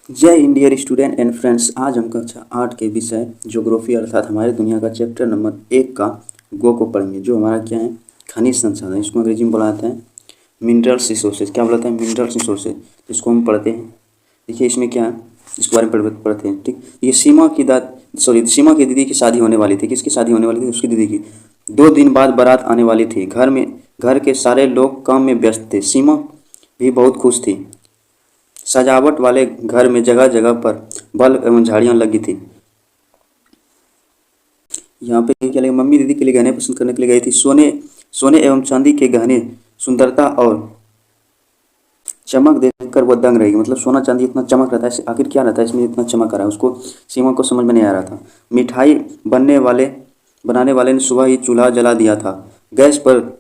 जय हिंद dear student and friends. आज हम कक्षा 8 के विषय ज्योग्राफी अर्थात हमारे दुनिया का चैप्टर नंबर 1 का गो को पढ़ेंगे, जो हमारा क्या है, खनिज संसाधन। इसको अंग्रेजी में बुलाते हैं मिनरल्स रिसोर्सेज। क्या बुलाते हैं? Minerals resources. इसको हम पढ़ते हैं। देखिए इसमें क्या है, इसके बारे में पढ़ते हैं। ठीक, ये सीमा की दीदी की शादी होने वाली थी। किसकी शादी होने वाली थी? उसकी दीदी की। 2 दिन बाद बारात आने वाली थी। घर के सारे लोग काम में व्यस्त थे। सीमा भी बहुत खुश थी। सजावट वाले घर में जगह जगह पर बल्ब एवं झाड़ियां लगी थी। यहाँ पे क्या लगे, मम्मी दीदी के लिए गहने पसंद करने के लिए गई थी। सोने एवं चांदी के गहने सुंदरता और चमक देखकर वो दंग रही। मतलब सोना चांदी इतना चमक रहता है, आखिर क्या रहता है इसमें इतना चमक आ रहा है, उसको सीमा को समझ में नहीं आ रहा था। मिठाई बनाने वाले ने सुबह ही चूल्हा जला दिया था। गैस पर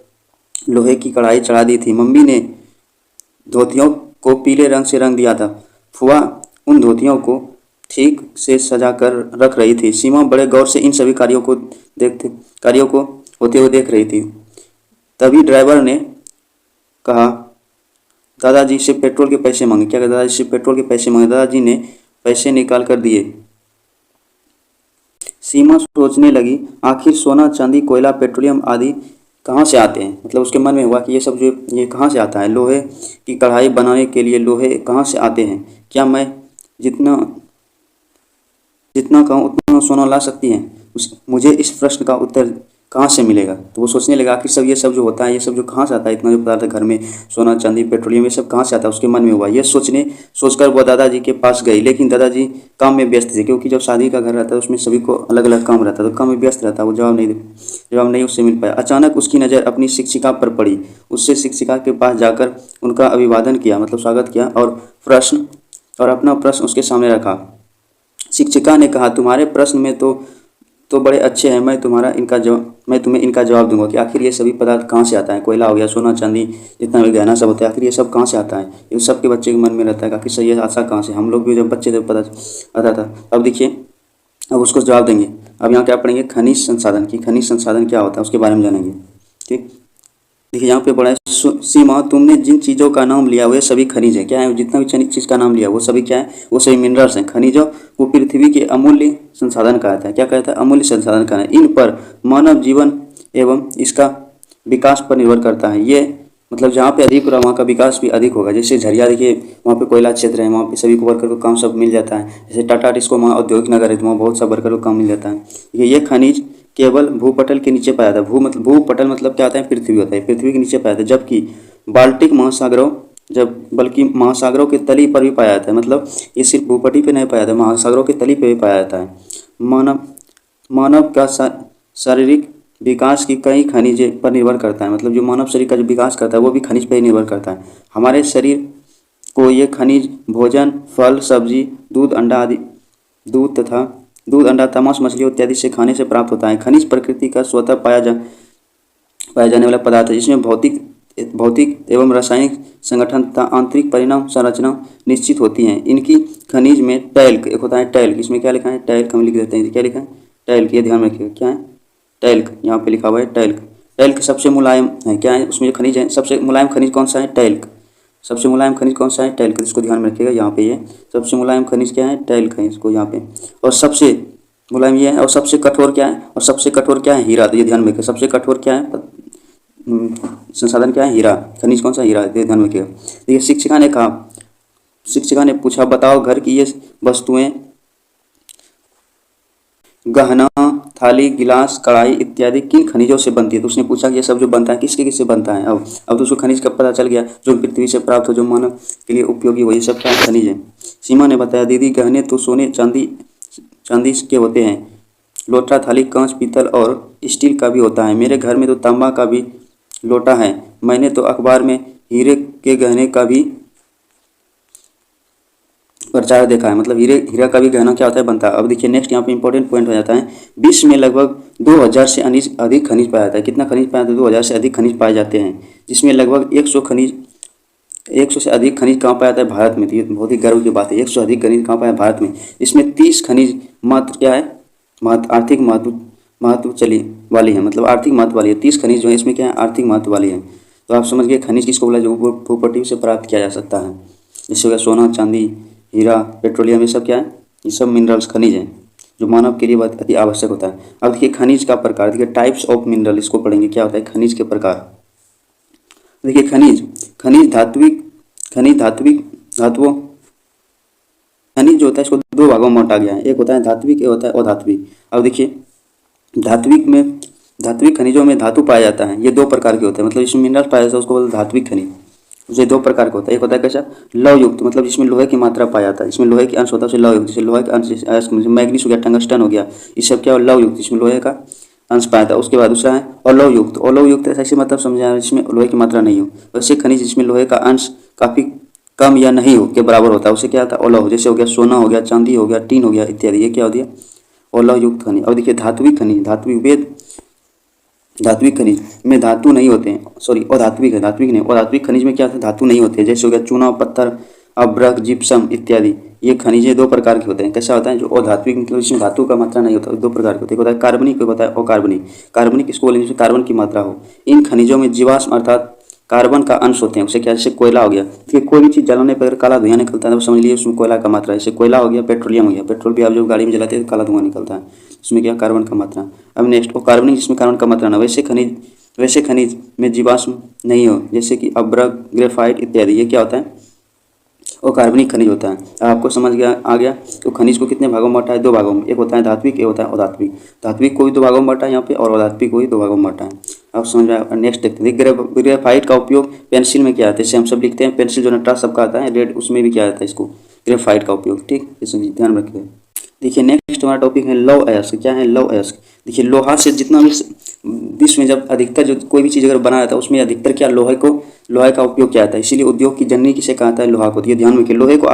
लोहे की कढ़ाई चढ़ा दी थी। मम्मी ने धोतियों को पीले रंग से रंग दिया था। फुआ उन धोतियों को ठीक से सजा कर रख रही थी। सीमा बड़े गौर से इन सभी कार्यों को होते हुए देख रही थी। तभी ड्राइवर ने कहा, दादाजी से पेट्रोल के पैसे मांगे। क्या कहा? दादाजी से पेट्रोल के पैसे मांगे। दादाजी ने पैसे निकाल कर दिए। सीमा सोचने लगी, आखिर सोना चांदी कोयला पेट्रोलियम आदि कहाँ से आते हैं। मतलब उसके मन में हुआ कि ये सब जो ये कहाँ से आता है। लोहे की कढ़ाई बनाने के लिए लोहे कहाँ से आते हैं? क्या मैं जितना जितना कहूँ उतना सोना ला सकती हैं? मुझे इस प्रश्न का उत्तर कहाँ से मिलेगा? तो वो सोचने लगा कि ये सब जो होता है, ये सब जो कहाँ से आता है, इतना जो पदार्थ घर में सोना चांदी पेट्रोलियम ये सब कहाँ से आता है, उसके मन में हुआ। ये सोचकर वो दादाजी के पास गई, लेकिन दादाजी काम में व्यस्त थे। क्योंकि जब शादी का घर रहता है उसमें सभी को अलग अलग काम रहता है, तो काम में व्यस्त रहता है, वो जवाब नहीं उससे मिल पाया। अचानक उसकी नज़र अपनी शिक्षिका पर पड़ी। उससे शिक्षिका के पास जाकर उनका अभिवादन किया, मतलब स्वागत किया, और अपना प्रश्न उसके सामने रखा। शिक्षिका ने कहा, तुम्हारे प्रश्न में तो बड़े अच्छे हैं। मैं तुम्हें इनका जवाब दूंगा कि आखिर ये सभी पदार्थ कहाँ से आता है। कोयला हो गया, सोना चांदी, जितना भी गहना सब होता है, आखिर ये सब कहाँ से आता है। ये सबके बच्चे के मन में रहता है कि आखिर सही है आशा कहाँ से। हम लोग भी जब बच्चे थे पता आता था। अब देखिए, अब उसको जवाब देंगे। अब यहाँ क्या पढ़ेंगे? खनिज संसाधन की। खनिज संसाधन क्या होता है उसके बारे में जानेंगे। ठीक, देखिए यहाँ पे पढ़ा है, सीमा तुमने जिन चीज़ों का नाम लिया वो सभी खनिज है। क्या है? जितना भी चीज़ का नाम लिया वो सभी क्या है? वो सभी मिनरल्स हैं। खनिजों को पृथ्वी के अमूल्य संसाधन कहता है। क्या कहता है? अमूल्य संसाधन कहता है। इन पर मानव जीवन एवं इसका विकास पर निर्भर करता है। ये मतलब जहाँ पे अधिक हो वहाँ का विकास भी अधिक होगा। जैसे झरिया देखिए, वहाँ पे कोयला क्षेत्र है, वहाँ पे सभी को वर्कर को काम सब मिल जाता है। जैसे टाटा टिस्को वहाँ औद्योगिक नगर है, तो वहाँ बहुत सा वर्कर को काम मिल जाता है। ये खनिज केवल भूपटल के नीचे पाया जाता है। भूपटल मतलब क्या होता है? पृथ्वी होता है। पृथ्वी के नीचे पाया जाता है। जबकि महासागरों के तली पर भी पाया जाता है। मतलब ये सिर्फ भूपटी पे नहीं पाया जाता, महासागरों के तली पे भी पाया जाता है। मानव का शारीरिक विकास की कई खनिज पर निर्भर करता है। मतलब जो मानव शरीर का जो विकास करता है वो भी खनिज पर ही निर्भर करता है। हमारे शरीर को ये खनिज भोजन, फल, सब्जी, दूध, अंडा, मांस, मछली इत्यादि से खाने से प्राप्त होता है। खनिज प्रकृति का स्वतः पाया जाने वाला पदार्थ है, जिसमें भौतिक एवं रासायनिक संगठन तथा आंतरिक परिणाम संरचना निश्चित होती हैं। इनकी खनिज में टैल्क एक होता है। टैल्क, इसमें क्या लिखा है? टैल्क हम लिख देते हैं। क्या लिखा है? टैल्क। ये ध्यान में रखिएगा, क्या है? टैल्क। यहाँ पे लिखा हुआ है टैल्क। टैल्क सबसे मुलायम है। क्या है उसमें जो खनिज है? सबसे मुलायम खनिज कौन सा है? टैल्क। सबसे मुलायम खनिज कौन सा है? टैल्क। इसको ध्यान में रखिएगा। यहाँ पे ये सबसे मुलायम खनिज क्या है? टैल्क है। इसको यहाँ पे, और सबसे मुलायम ये है, और सबसे कठोर क्या है? और सबसे कठोर क्या है? हीरा। तो ये ध्यान में रखिएगा। सबसे कठोर क्या है? संसाधन क्या है? हीरा। खनिज कौन सा? हीरा। ये ध्यान में रखिएगा। देखिए शिक्षिका ने पूछा, बताओ घर की ये वस्तुएं गहना, थाली, गिलास, कढ़ाई इत्यादि किन खनिजों से बनती है। तो उसने पूछा कि ये सब जो बनता है किसके किससे बनता है। अब तो उसको खनिज का पता चल गया, जो पृथ्वी से प्राप्त हो, जो मानव के लिए उपयोगी हो, ये सब क्या खनिज है। सीमा ने बताया, दीदी गहने तो सोने चांदी के होते हैं। लोटा, थाली, कांच, पीतल और स्टील का भी होता है। मेरे घर में तो तांबा का भी लोटा है। मैंने तो अखबार में हीरे के गहने का भी प्रचार देखा है। मतलब हीरा का भी गहना क्या होता है? बनता है। अब देखिए नेक्स्ट यहाँ पे इंपॉर्टेंट पॉइंट हो जाता है। विश्व में लगभग 2000 से अधिक खनिज पाया जाता है। कितना खनिज पाया जाता है? 2000 से अधिक खनिज पाए जाते हैं, जिसमें लगभग 100 से अधिक खनिज कहाँ पाया जाता है? भारत में। तो ये बहुत ही गर्व की बात है। 100 से अधिक खनिज कहाँ पाया? भारत में। इसमें 30 खनिज मात्र क्या है? आर्थिक महत्व चली वाली है। मतलब आर्थिक महत्व वाली है। 30 खनिज जो है इसमें क्या है? आर्थिक महत्व वाली है। तो आप समझ गए खनिज किसको बोला? जो भूपृथ्वी से प्राप्त किया जा सकता है। जैसे हो गया सोना, चांदी, हीरा, पेट्रोलियम, ये सब क्या है, ये सब मिनरल्स खनिज हैं जो मानव के लिए बहुत अति आवश्यक होता है। अब देखिए खनिज का प्रकार, देखिए टाइप्स ऑफ मिनरल, इसको पढ़ेंगे क्या होता है खनिज के प्रकार। देखिए खनिज, खनिज धात्विक, खनिज धात्विक धातुओं, खनिज जो होता है इसको दो भागों में बांटा गया है, एक होता है धात्विक, एक होता है अधात्विक। अब देखिए धात्विक में, धात्विक खनिजों में धातु पाया जाता है, ये दो प्रकार के होते हैं, मतलब इसमें मिनरल पाया जाता है उसको बोलते हैं धात्विक खनिज। ये दो प्रकार का होता है, एक होता है कैसा, लौह युक्त, मतलब जिसमें लोहे की मात्रा पाया जाता है, इसमें लोहे के अंश होता है उसे लौह युक्त, जैसे लोहे का अंश मैग्नीज हो गया, टंगस्टन हो गया, ये सब क्या लौह युक्त, जिसमें लोहे का अंश पाया था। उसके बाद दूसरा है अलौह युक्त, अलौह युक्त ऐसे मतलब समझा जिसमें लोहे की मात्रा नहीं हो, वैसे खनिज जिसमें लोहे का अंश काफ़ी कम या नहीं हो के बराबर होता है उसे क्या होता है अलौह, जैसे हो गया सोना हो गया, चांदी हो गया, टीन हो गया इत्यादि, ये क्या हो गया अलौह युक्त खनिज। और देखिए धात्विक खनिज, धात्विक वेद, धात्विक खनिज में धातु नहीं होते हैं, सॉरी अधात्विक है, धात्विक नहीं, अधात्विक खनिज में क्या होता है धातु नहीं होते हैं, जैसे हो गया चूना, पत्थर, अब्रक, जिप्सम इत्यादि, ये खनिजें दो प्रकार के होते हैं। कैसा होता है जो अधात्विक, मतलब इसमें धातु का मात्रा नहीं होता, दो प्रकार के होते हैं, एक होता है कार्बनिक, एक होता है अकार्बनिक। कार्बनिक इसको बोलेंगे जिसमें कार्बन की मात्रा हो। इन खनिजों में जीवाश्म अर्थात कार्बन का अंश होते हैं, उसे क्या, जैसे कोयला हो गया, देखिए कोई भी चीज़ जलाने पर काला धुआं निकलता है तो समझ लीजिए उसमें कोयला का मात्रा है, जैसे कोयला हो गया, पेट्रोलियम हो गया, पेट्रोल भी आप जो गाड़ी में जलाते हैं काला धुआं निकलता है, उसमें क्या कार्बन का मात्रा। अब नेक्स्ट अकार्बनिक, जिसमें कार्बन का मात्रा ना, वैसे खनिज में जीवाश्म नहीं हो, जैसे कि अब्रक, ग्रेफाइट इत्यादि, ये क्या होता है अकार्बनिक खनिज होता है। अब आपको समझ आ गया तो खनिज को कितने भागों में बांटा है, दो भागों में, एक होता है धात्विक, एक होता है अधात्विक। धात्विक को भी दो भागों में बांटा है यहाँ पे और अधात्विक को भी दो भागों में बांटा है। अब समझ में आया। नेक्स्ट देखते हैं ग्रेफाइट का उपयोग पेंसिल में किया जाता है, जैसे हम सब लिखते हैं पेंसिल जो नटराज सबका आता है रेड, उसमें भी किया जाता है इसको ग्रेफाइट का उपयोग, ठीक, इसमें ध्यान रखिए। देखिए नेक्स्ट हमारा टॉपिक है लौह अयस्क। क्या है लौह अयस्क, देखिए लोहा से जितना भी विश्व में जब अधिकतर जो कोई भी चीज़ अगर बना जाता है उसमें अधिकतर क्या लोहे का उपयोग किया जाता है, इसीलिए उद्योग की जननी किसे कहा जाता है लोहा को। ये ध्यान रखिए लोहे को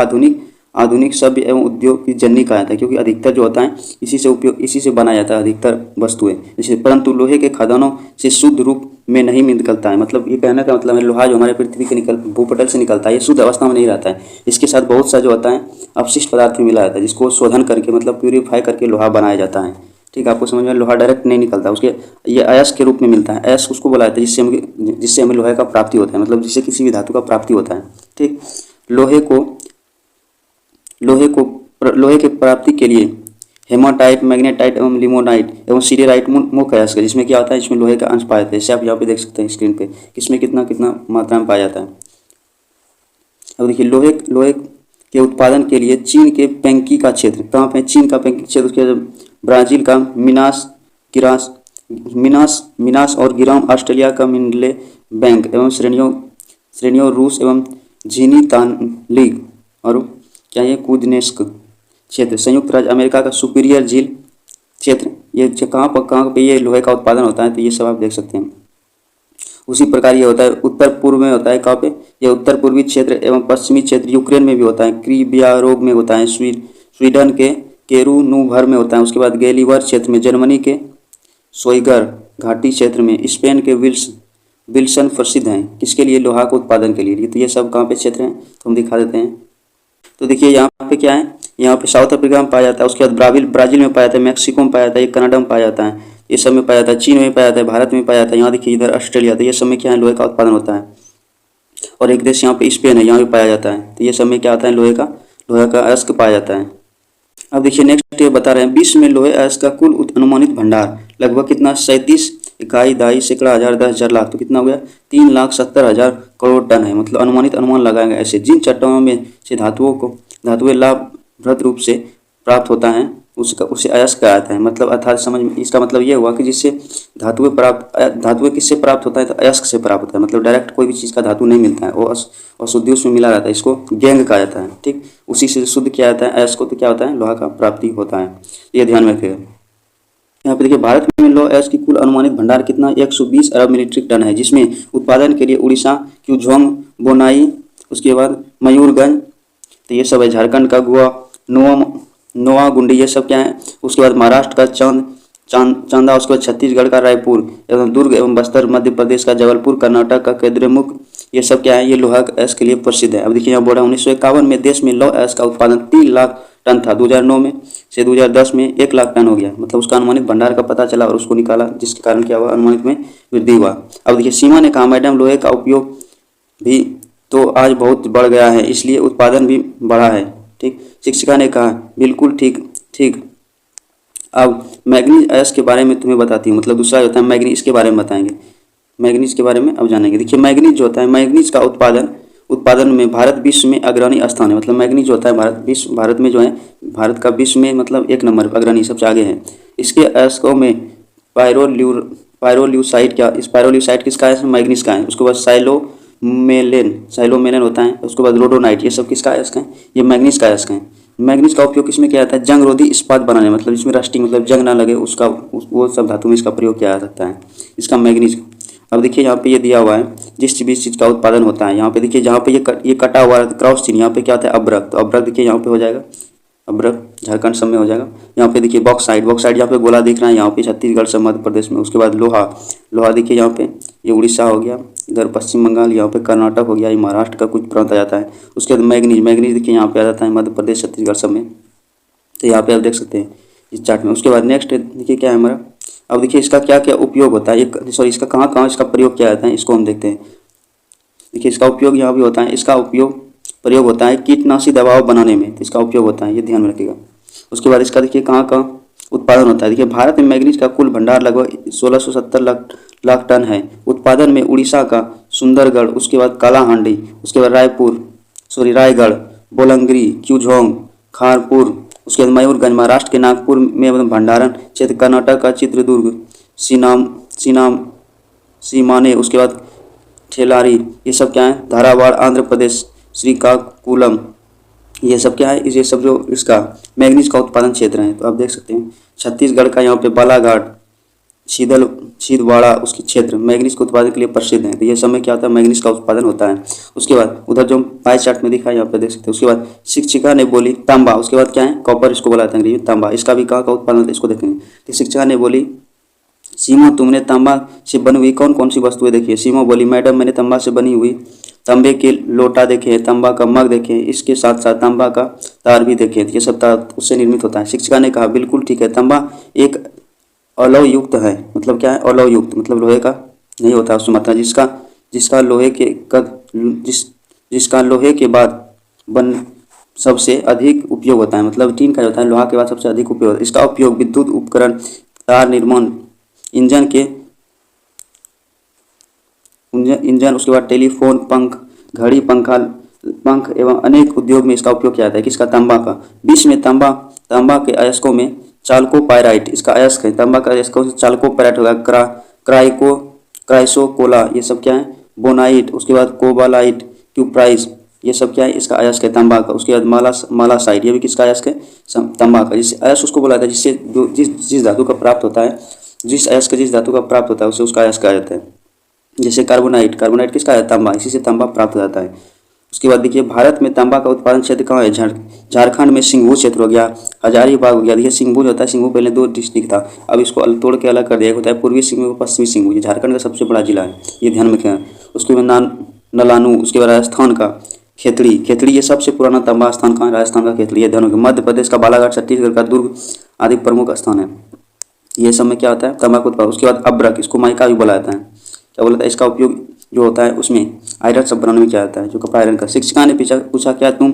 आधुनिक सभ्य एवं उद्योग की जननी कहा जाता है, क्योंकि अधिकतर जो होता है इसी से बनाया जाता है अधिकतर वस्तुएं, जैसे परंतु लोहे के खदानों से शुद्ध रूप में नहीं निकलता है, मतलब ये कहने का मतलब है लोहा जो हमारे पृथ्वी के भूपटल से निकलता है ये शुद्ध अवस्था में नहीं रहता है, इसके साथ बहुत सा जो होता है अपशिष्ट पदार्थ में मिला जाता है, जिसको शोधन करके मतलब प्यूरीफाई करके लोहा बनाया जाता है। ठीक, आपको समझ में, लोहा डायरेक्ट नहीं निकलता, उसके ये अयस्क के रूप में मिलता है। अयस्क उसको बोला जाता है जिससे हमें लोहे का प्राप्ति होता है, मतलब जिससे किसी भी धातु का प्राप्ति होता है। ठीक, लोहे के प्राप्ति के लिए हेमाटाइट, मैग्नेटाइट एवं लिमोनाइट एवं सिडेराइट मुख्य अयस्क है, जिसमें क्या होता है इसमें लोहे का अंश पाया जाता है, जैसे आप यहाँ पे देख सकते हैं स्क्रीन पे किसमें कितना कितना मात्रा में पाया जाता है। अब देखिए लोहे के उत्पादन के लिए चीन के पेंकी का क्षेत्र, कहाँ पे चीन का पेंकी क्षेत्र, उसके ब्राजील का मिनास और गिराम, ऑस्ट्रेलिया का मिनले बैंक एवं श्रेणियों रूस एवं झीनीतानलीग और क्या ये कुद्नेस्क क्षेत्र, संयुक्त राज्य अमेरिका का सुपीरियर झील क्षेत्र, ये कहाँ पे ये लोहे का उत्पादन होता है, तो ये सब आप देख सकते हैं। उसी प्रकार ये होता है उत्तर पूर्व में होता है, कहाँ पे ये उत्तर पूर्वी क्षेत्र एवं पश्चिमी क्षेत्र यूक्रेन में भी होता है, क्रीबिया रोग में होता है, स्वीडन के केरूनूभर में होता है, उसके बाद गैलीवर क्षेत्र में, जर्मनी के सोइगर घाटी क्षेत्र में, स्पेन के विल्सन प्रसिद्ध हैं किसके लिए लोहा के उत्पादन के लिए। तो ये सब कहाँ पे क्षेत्र हैं तो हम दिखा देते हैं। तो देखिए यहाँ पे क्या है, यहाँ पे साउथ अफ्रीका में पाया जाता है, उसके बाद ब्राजील में पाया जाता है, मैक्सिको में पाया जाता है, कनाडा में पाया जाता है, ये सब में पाया जाता है, चीन में पाया जाता है, भारत में पाया जाता है, यहाँ देखिए इधर ऑस्ट्रेलिया, तो ये सब में क्या है लोहे का उत्पादन होता है। और एक देश यहाँ पे स्पेन है, यहाँ भी पाया जाता है, तो ये सब में क्या होता है लोहे का अयस्क पाया जाता है। अब देखिए नेक्स्ट ये बता रहे हैं विश्व में लोहे अयस्क का कुल अनुमानित भंडार लगभग कितना 37 इकाई दाई सैकड़ा हजार 10,000 लाख, तो कितना हो गया 3,70,000 करोड़ टन है, मतलब अनुमान लगाएंगे ऐसे। जिन चट्टानों में से धातुएं लाभप्रद रूप से प्राप्त होता है उसे अयस्क कहा जाता है, मतलब अर्थात समझ में इसका मतलब ये हुआ कि जिससे धातुएं किससे प्राप्त होता है तो अयस्क से प्राप्त होता है, मतलब डायरेक्ट कोई भी चीज़ का धातु नहीं मिलता है, वो अशुद्धि उसमें मिला रहता है, इसको गैंग कहा जाता है। ठीक, उसी से शुद्ध किया जाता है अयस्क को, तो क्या होता है लोहा का प्राप्ति होता है, ये ध्यान में रखिएगा। यहाँ पे देखिए भारत में लौह अयस्क की कुल अनुमानित भंडार कितना 120 अरब मीट्रिक टन है, जिसमें उत्पादन के लिए उड़ीसा क्यूझोंग, बोनाई, उसके बाद मयूरगंज, तो ये सब है, झारखंड का गोवा नोवागुंडी, ये सब क्या है, उसके बाद महाराष्ट्र का चांदा, उसके बाद छत्तीसगढ़ का रायपुर एवं दुर्ग एवं बस्तर, मध्य प्रदेश का जबलपुर, कर्नाटक का केद्रेमुख, ये सब क्या है ये लोहा अयस्क के लिए प्रसिद्ध है। अब देखिए यहाँ बोला 1951 में देश में लौह अयस्क का उत्पादन 3 लाख टन था, 2009 में से 2010 में 1 लाख टन हो गया, मतलब उसका अनुमानित भंडार का पता चला और उसको निकाला, जिसके कारण क्या हुआ अनुमानित में वृद्धि हुआ। अब देखिए सीमा ने कहा मैडम लोहे का उपयोग भी तो आज बहुत बढ़ गया है, इसलिए उत्पादन भी बढ़ा है, ठीक। शिक्षिका ने कहा बिल्कुल ठीक ठीक। अब मैग्नीज अयस्क के बारे में तुम्हें बताती हूँ, मतलब दूसरा होता है मैग्नीज के बारे में बताएंगे। मैग्नीज के बारे में अब जानेंगे। देखिए मैग्नीज जो होता है, मैग्नीज का उत्पादन में भारत विश्व में अग्रणी स्थान है। मतलब मैग्नीज जो होता है भारत में जो है, भारत का विश्व में मतलब 1 नंबर अग्रणी सबसे आगे है। इसके अयस्कों में पायरोल्यूसाइड क्या, इस पायरोल्यूसाइड किसका है, मैग्नीज का है। उसके बाद साइलोमेलन होता है। उसके बाद रोडोनाइट, ये सब किसका अयस्क है, ये मैग्नीज का अयस्क है। मैग्नीज का उपयोग किसमें किया जाता है, जंग रोधी इस्पात बनाने, मतलब इसमें रस्टिंग मतलब जंग ना लगे उसका, वो सब धातु में इसका प्रयोग किया जा सकता है, इसका मैग्नीज। अब देखिए यहाँ पे ये दिया हुआ है जिस चीज़ का उत्पादन होता है। यहाँ पे देखिए जहाँ पे ये कटा हुआ क्रॉस चिन्ह, यहाँ पे क्या होता है, अब्रक। तो अब्रक देखिए यहाँ पे हो जाएगा, अब्रक झारखंड सब में हो जाएगा। यहाँ पे देखिए बॉक्साइट यहाँ पे गोला दिख रहा है, यहाँ पे छत्तीसगढ़ से मध्य प्रदेश में। उसके बाद लोहा देखिए यहाँ पे, ये उड़ीसा हो गया, इधर पश्चिम बंगाल, यहाँ पे कर्नाटक हो गया, ये महाराष्ट्र का कुछ प्रांत आ जाता है। उसके बाद मैग्नीज देखिए यहाँ पे आ जाता है मध्य प्रदेश छत्तीसगढ़ सब में। तो यहाँ पे आप देख सकते हैं इस चार्ट में। उसके बाद नेक्स्ट देखिए क्या है हमारा, अब देखिए इसका क्या क्या उपयोग होता है, इसका कहाँ इसका प्रयोग किया जाता है, इसको हम देखते हैं। देखिए इसका उपयोग यहाँ भी होता है, इसका प्रयोग होता है कीटनाशी दवाओं बनाने में, तो इसका उपयोग होता है, ये ध्यान में रखिएगा। उसके बाद इसका देखिए कहाँ उत्पादन होता है। देखिए भारत में मैग्नीज का कुल भंडार लगभग 1670 लाख टन है। उत्पादन में उड़ीसा का सुंदरगढ़, उसके बाद कालाहांडी, उसके बाद रायगढ़, बोलंगरी, क्यूझोंग, खारपुर, उसके बाद मयूरगंज, महाराष्ट्र के नागपुर में भंडारण क्षेत्र, कर्नाटक का चित्रदुर्ग, सीमाने, उसके बाद ठेलारी, ये सब क्या है, धारावाड़, आंध्र प्रदेश, श्रीकाकुलम, ये सब क्या है, ये सब जो इसका मैग्नीज का उत्पादन क्षेत्र है। तो आप देख सकते हैं छत्तीसगढ़ का यहाँ पे बालाघाट, छिंदवाड़ा उसके क्षेत्र मैग्नीज के उत्पादन के लिए प्रसिद्ध है। तो ये सब में क्या होता है, मैग्नीज का उत्पादन होता है। उसके बाद उधर जो पाई चार्ट में दिखा है यहाँ पे देख सकते हैं। उसके बाद शिक्षिका ने बोली तांबा, उसके बाद क्या है, कॉपर इसको बोला जाता है अंग्रेजी में, तांबा, इसका भी कहाँ का उत्पादन होता है इसको देखेंगे। तो शिक्षिका ने बोली सीमा तुमने तांबा से बनी हुई कौन कौन सी वस्तुएं देखी है। सीमा बोली मैडम मैंने तांबा से बनी हुई तांबे के लोटा देखे, तांबा का मग देखे, इसके साथ साथ तांबा का तार भी देखे, ये सब तार उससे निर्मित होता है। शिक्षिका ने कहा बिल्कुल ठीक है, तांबा एक अलौह युक्त है, मतलब क्या है, अलौह युक्त मतलब लोहे का नहीं होता उसमें, मतलब जिसका लोहे के बाद बन सबसे अधिक उपयोग होता है, मतलब टीन का होता है, लोहा के बाद सबसे अधिक उपयोग होता है। इसका उपयोग विद्युत उपकरण, तार निर्माण, इंजन, उसके बाद टेलीफोन, पंख, घड़ी, पंख एवं अनेक उद्योग में इसका उपयोग किया जाता है। किसका, तांबा का। विश्व में तांबा के अयस्कों में चाल्कोपाइराइट इसका अयस्क है, तांबा का अयस्कों से चाल्कोपाइराइट होगा, क्राइसोकोला, ये सब क्या है, बोनाइट, उसके बाद कोबालाइट, क्यूप्राइस, ये सब क्या है, इसका अयस्क है तांबा का। उसके बाद मालासाइट, ये भी किसका अयस्क है, तांबा का। जिससे अयस्क उसको बोला जाता है जिससे जिस धातु का प्राप्त होता है, जिस धातु का प्राप्त होता है उसे उसका अयस्क कहा जाता है। जैसे कार्बोनाइट किसका है, तांबा, इसी से तांबा प्राप्त हो जाता है। उसके बाद देखिए भारत में तांबा का उत्पादन क्षेत्र कहाँ है, झारखंड में सिंघू क्षेत्र हो गया, हजारीबाग हो गया। देखिए सिंघू जो होता है, सिंघू पहले 2 डिस्ट्रिक्ट था, अब इसको तोड़ के अलग कर दिया होता है, पूर्वी सिंघू, पश्चिमी सिंघू। ये झारखंड का सबसे बड़ा जिला है, ये ध्यान में रखें। उसके बाद नलानू, उसके बाद राजस्थान का खेतड़ी, ये सबसे पुराना तांबा स्थान कहाँ है, राजस्थान का खेतड़ी, ये ध्यान रखें। मध्य प्रदेश का बालाघाट, छत्तीसगढ़ का दुर्ग आदि प्रमुख स्थान है। ये सब में क्या होता है, तांबा का उत्पादन। उसके बाद अब्रक, इसको माइका भी बोला जाता है, क्या बोला था, इसका उपयोग जो होता है उसमें आयरन सब बनाने में क्या जाता है, जो कपड़ा आयरन का। शिक्षिका ने पूछा क्या तुम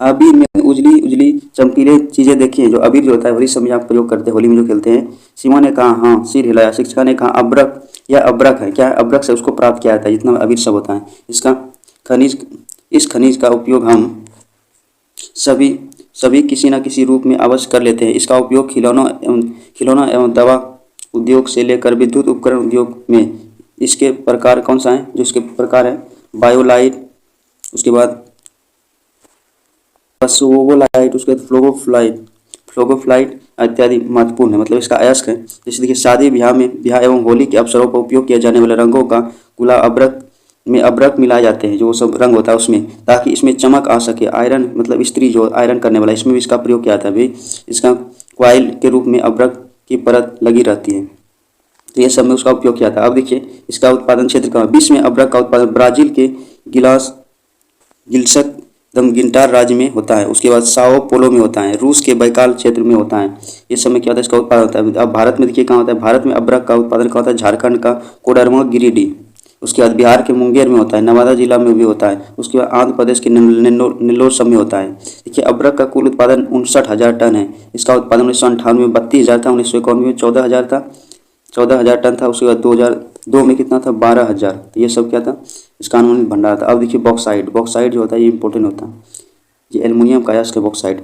अबीर में उजली चमकीले चीजें देखी हैं। जो अबीर जो होता है होली समय आप प्रयोग करते हैं, होली में जो खेलते हैं। सीमा ने कहा हाँ, सिर हिलाया। शिक्षिका ने कहा अब्रक, यह अब्रक है, क्या है, अब्रक से उसको प्राप्त किया जाता है जितना अबीर सब होता है। इस खनिज का उपयोग हम सभी किसी न किसी रूप में अवश्य कर लेते हैं। इसका उपयोग खिलौना एवं दवा उद्योग से लेकर विद्युत उपकरण उद्योग में। इसके प्रकार कौन सा है, जो इसके प्रकार है, बायोलाइट, उसके बाद सोवोलाइट, उसके बाद फ्लोगोफ्लाइट इत्यादि महत्वपूर्ण है, मतलब इसका अयस्क है। जैसे देखिए शादी ब्याह एवं होली के अवसरों पर उपयोग किए जाने वाले रंगों का गुलाब अब्रक मिलाए जाते हैं, जो सब रंग होता है उसमें, ताकि इसमें चमक आ सके। आयरन मतलब स्त्री जो आयरन करने वाला, इसमें भी इसका प्रयोग किया जाता है भाई। इसका क्वाइल के रूप में अब्रक की परत लगी रहती है, तो ये सब में उसका उपयोग किया था। अब देखिए इसका उत्पादन क्षेत्र कहाँ, विश्व में अब्रक का उत्पादन ब्राजील के गिलसक गिंटार राज्य में होता है। उसके बाद साओ पोलो में होता है, रूस के बैकाल क्षेत्र में होता है। ये सब में क्या होता है, इसका उत्पादन होता है। अब भारत में देखिए कहाँ होता है, भारत में अब्रक का उत्पादन कहाँ होता है, झारखंड का कोडरमा, गिरिडीह। उसके बाद बिहार के मुंगेर में होता है, नवादा जिला में भी होता है, उसके बाद आंध्र प्रदेश के नेल्लोर सब में होता है। देखिए अबरक का कुल उत्पादन 59,000 टन है। इसका उत्पादन 1998 में 32,000 था, 1991 में 14,000 था, 14,000 टन था। उसके बाद 2002 में कितना था, 12,000। तो ये सब क्या था, इसका अनुमानित भंडार था। अब देखिए बॉक्साइट जो होता है ये इंपॉर्टेंट होता है। ये एल्युमिनियम का अयस्क है बॉक्साइट,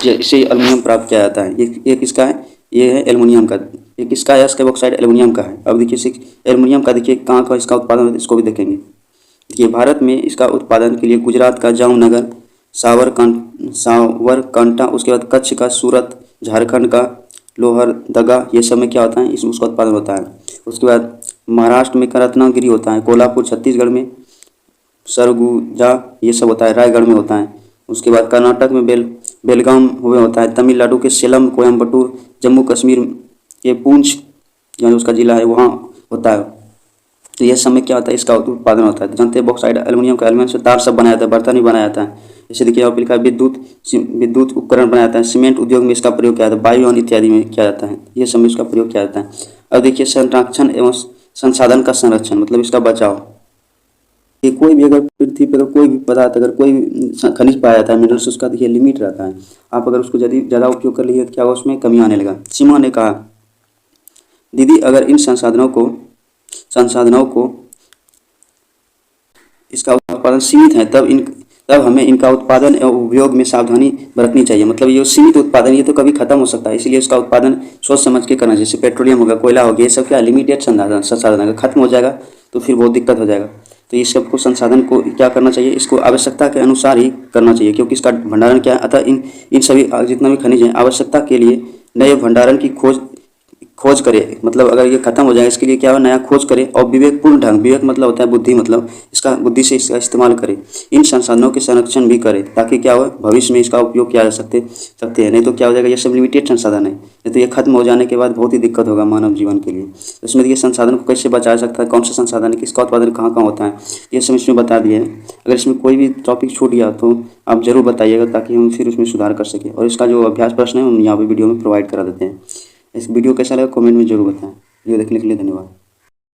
इससे एल्युमिनियम प्राप्त किया जाता है। ये किसका है, ये है एल्युमिनियम का। ये किसका है, अयस्क बॉक्साइट एल्युमिनियम का है। अब देखिए एल्युमिनियम का देखिए कहाँ का इसका उत्पादन होता है, इसको भी देखेंगे। देखिए भारत में इसका उत्पादन के लिए गुजरात का जामनगर, सावरकांठा, उसके बाद कच्छ का सूरत, झारखंड का लोहरदगा, ये सब में क्या होता है, इसमें उसका उत्पादन होता है। उसके बाद महाराष्ट्र में का रत्नागिरी होता है, कोल्हापुर छत्तीसगढ़ में सरगुजा ये सब होता है, रायगढ़ में होता है। उसके बाद कर्नाटक में बेलगाम में होता है, तमिलनाडु के सेलम, कोयम्बटूर, जम्मू कश्मीर के पूंछ यानी उसका जिला है वहाँ होता है। तो ये सब में क्या होता है, इसका उत्पादन होता है। तो जानते हैं बॉक्साइट एल्युमिनियम का, एल्युमिनियम से तार सब बनाया जाता है, बर्तन भी बनाया जाता है। जैसे देखिए यहाँ पे लिखा है विद्युत उपकरण बनाया जाता है, सीमेंट उद्योग में इसका प्रयोग किया जाता है, वायुयान इत्यादि में किया जाता है, ये सब में इसका प्रयोग किया जाता है। अब देखिए संरक्षण एवं संसाधन का संरक्षण मतलब इसका बचाव। ये कोई भी अगर पृथ्वी पर कोई भी पदार्थ, अगर कोई भी खनिज पाया जाता है, मिनरल्स, उसका देखिए लिमिट रहता है। आप अगर उसको यदि ज़्यादा उपयोग कर लीजिए तो क्या होगा, उसमें कमी आने लगा। सीमा ने कहा, दीदी अगर इन संसाधनों को इसका उत्पादन सीमित है तब हमें इनका उत्पादन एवं उपयोग में सावधानी बरतनी चाहिए। मतलब ये सीमित उत्पादन, ये तो कभी खत्म हो सकता है, इसलिए इसका उत्पादन सोच समझ के करना चाहिए। जैसे पेट्रोलियम होगा, कोयला हो गया, ये सब क्या लिमिटेड संसाधन अगर खत्म हो जाएगा तो फिर बहुत दिक्कत हो जाएगा। तो ये सबको संसाधन को क्या करना चाहिए, इसको आवश्यकता के अनुसार ही करना चाहिए, क्योंकि इसका भंडारण क्या है। अतः इन सभी जितना भी खनिज हैं आवश्यकता के लिए नए भंडारण की खोज करे। मतलब अगर ये खत्म हो जाए इसके लिए क्या हो, नया खोज करे और विवेकपूर्ण ढंग, विवेक मतलब होता है बुद्धि, मतलब इसका बुद्धि से इसका इस्तेमाल करे। इन संसाधनों के संरक्षण भी करे ताकि क्या हो, भविष्य में इसका उपयोग किया जा सकते हैं। नहीं तो क्या हो जाएगा, ये सब लिमिटेड संसाधन है, नहीं तो ये खत्म हो जाने के बाद बहुत ही दिक्कत होगा मानव जीवन के लिए। तो इसमें ये संसाधन को कैसे बचाया सकता है, कौन सा संसाधन है, किसका उत्पादन कहाँ कहाँ होता है, ये सब इसमें बता दिए हैं। अगर इसमें कोई भी टॉपिक छूट गया तो आप जरूर बताइएगा ताकि हम फिर उसमें सुधार कर सकें। और इसका जो अभ्यास प्रश्न है हम यहाँ पे वीडियो में प्रोवाइड करा देते हैं। इस वीडियो कैसा लगा कमेंट में जरूर बताएं। वीडियो देखने के लिए धन्यवाद।